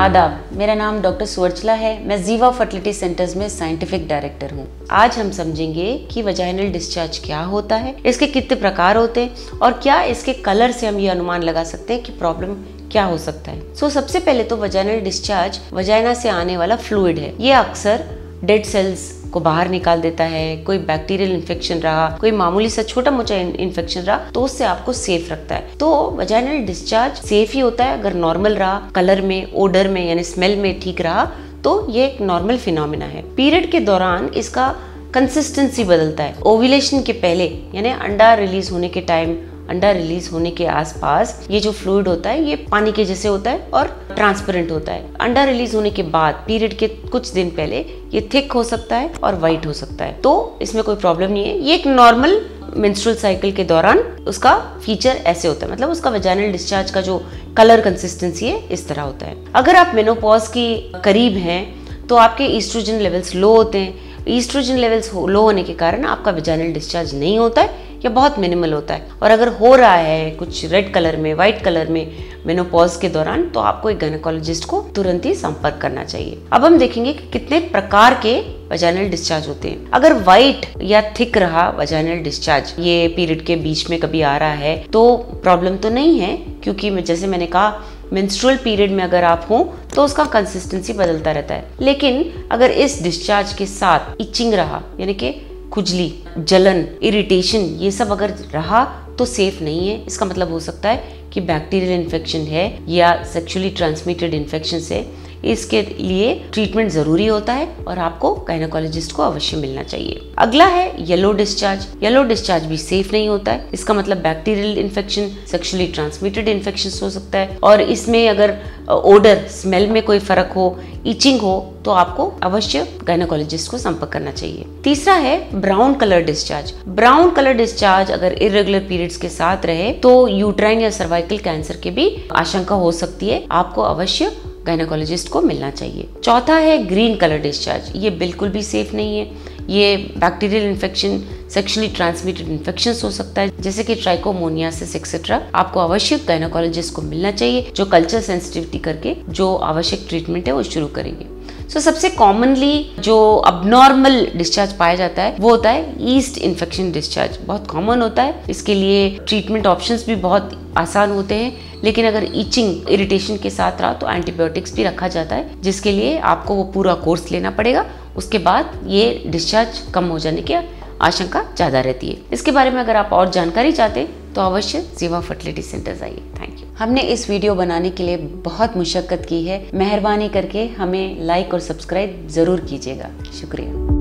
आदाब, मेरा नाम डॉक्टर सुवर्चला है। मैं जीवा फर्टिलिटी सेंटर्स में साइंटिफिक डायरेक्टर हूँ। आज हम समझेंगे कि वजाइनल डिस्चार्ज क्या होता है, इसके कितने प्रकार होते हैं और क्या इसके कलर से हम ये अनुमान लगा सकते हैं कि प्रॉब्लम क्या हो सकता है। सबसे पहले तो वजाइनल डिस्चार्ज वजाइना से आने वाला फ्लूइड है। ये अक्सर डेड सेल्स को बाहर निकाल देता है। कोई बैक्टीरियल इन्फेक्शन रहा, कोई मामूली सा छोटा मोटा इन्फेक्शन रहा तो उससे आपको सेफ रखता है। तो वजाइनल डिस्चार्ज सेफ ही होता है अगर नॉर्मल रहा, कलर में, ओडर में यानी स्मेल में ठीक रहा तो ये एक नॉर्मल फिनोमिना है। पीरियड के दौरान इसका कंसिस्टेंसी बदलता है। ओव्यूलेशन के पहले यानी अंडा रिलीज होने के टाइम, अंडा रिलीज होने के आसपास ये जो फ्लूइड होता है ये पानी के जैसे होता है और ट्रांसपेरेंट होता है। अंडा रिलीज होने के बाद पीरियड के कुछ दिन पहले ये थिक हो सकता है और वाइट हो सकता है। तो इसमें कोई प्रॉब्लम नहीं है। ये एक नॉर्मल मेंस्ट्रुअल साइकिल के दौरान उसका फीचर ऐसे होता है, मतलब उसका वजाइनल डिस्चार्ज का जो कलर कंसिस्टेंसी है इस तरह होता है। अगर आप मेनोपॉज के करीब हैं तो आपके ईस्ट्रोजन लेवल्स लो होते हैं। ईस्ट्रोजन लेवल्स लो होने के कारण आपका वजाइनल डिस्चार्ज नहीं होता है या बहुत मिनिमल होता है। और अगर हो रहा है कुछ रेड कलर में, व्हाइट कलर में मेनोपॉज के दौरान तो आपको एक गायनेकोलॉजिस्ट को तुरंत ही संपर्क करना चाहिए। अब हम देखेंगे कि कितने प्रकार के वजाइनल डिस्चार्ज होते हैं। अगर व्हाइट या थिक रहा वजाइनल डिस्चार्ज, ये पीरियड के बीच में कभी आ रहा है तो प्रॉब्लम तो नहीं है, क्योंकि जैसे मैंने कहा मेंस्ट्रुअल पीरियड में अगर आप हो तो उसका कंसिस्टेंसी बदलता रहता है। लेकिन अगर इस डिस्चार्ज के साथ इचिंग रहा यानी कि खुजली, जलन, इरिटेशन ये सब अगर रहा तो सेफ नहीं है। इसका मतलब हो सकता है कि बैक्टीरियल इन्फेक्शन है या सेक्सुअली ट्रांसमिटेड इन्फेक्शन है। इसके लिए ट्रीटमेंट जरूरी होता है और आपको गायनेकोलॉजिस्ट को अवश्य मिलना चाहिए। अगला है येलो डिस्चार्ज। येलो डिस्चार्ज भी सेफ नहीं होता है। इसका मतलब bacterial infection, sexually transmitted infection हो सकता है और इसमें अगर ओडर, स्मेल में कोई फर्क हो, इचिंग हो तो आपको अवश्य गायनेकोलॉजिस्ट को संपर्क करना चाहिए। तीसरा है brown colour discharge. Brown colour discharge अगर इरेगुलर पीरियड्स के साथ रहे तो यूट्राइन या सर्वाइकल कैंसर की भी आशंका हो सकती है। आपको अवश्य गायनेकोलॉजिस्ट को मिलना चाहिए। चौथा है ग्रीन कलर डिस्चार्ज। ये बिल्कुल भी सेफ नहीं है। ये bacterial infection, sexually transmitted infection हो सकता है जैसे कि ट्राइकोमोनियासिस एक्सेट्रा। आपको अवश्य गायनेकोलॉजिस्ट को मिलना चाहिए जो कल्चर सेंसिटिविटी करके जो आवश्यक ट्रीटमेंट है वो शुरू करेंगे। सबसे कॉमनली जो अबनॉर्मल डिस्चार्ज पाया जाता है वो होता है ईस्ट इन्फेक्शन डिस्चार्ज। बहुत कॉमन होता है। इसके लिए ट्रीटमेंट ऑप्शंस भी बहुत आसान होते हैं, लेकिन अगर इचिंग, इरिटेशन के साथ रहा तो एंटीबायोटिक्स भी रखा जाता है जिसके लिए आपको वो पूरा कोर्स लेना पड़ेगा। उसके बाद ये डिस्चार्ज कम हो जाने की आशंका ज़्यादा रहती है। इसके बारे में अगर आप और जानकारी चाहते हैं तो अवश्य जीवा फर्टिलिटी सेंटर्स आइए। Thank you. हमने इस वीडियो बनाने के लिए बहुत मुशक्कत की है। मेहरबानी करके हमें लाइक और सब्सक्राइब ज़रूर कीजिएगा। शुक्रिया।